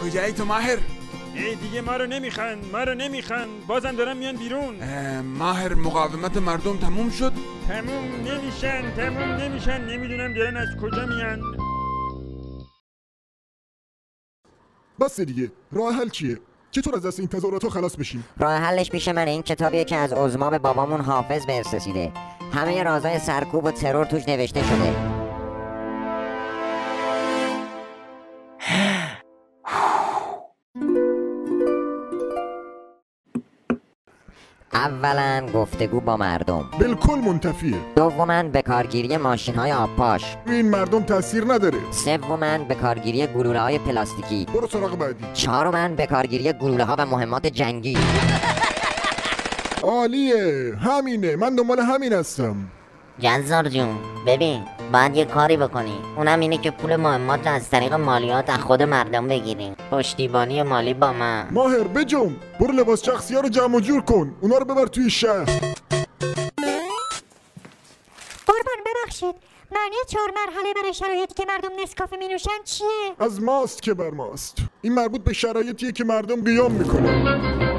کجایی تو ماهر؟ دیگه ما رو نمیخوان بازم دارن میان بیرون. ماهر مقاومت مردم تموم شد؟ تموم نمیشن نمیدونم دارن از کجا میان. بس دیگه، راه حل چیه؟ چطور از دست این تظاهرات خلاص بشیم؟ راه حلش پیش من. این کتابیه که از عظما بابامون حافظ به ارث رسیده. همه رازهای سرکوب و ترور توش نوشته شده. اولا گفتگو با مردم، بالکل منتفیه. دوما به کارگیری ماشین‌های آبپاش. این مردم تاثیر نداره. سوما به کارگیری گلوله‌های پلاستیکی. برو سراغ بعدی. چهارما به کارگیری گلوله‌ها و مهمات جنگی. عالیه، همینه، من دنبال همین هستم. جزار جون ببین، باید یه کاری بکنی، اونم اینه که پول مهمات از طریق مالیات از خود مردم بگیریم. پشتیبانی مالی با من. ماهر بجم، برو لباس شخصی ها رو جمع و جور کن، اونا رو ببر توی شهر. قربان ببخشید، معنی 4 مرحله برای شرایطی که مردم نسکافه می نوشن چیه؟ از ماست که بر ماست. این مربوط به شرایطیه که مردم قیام میکنن.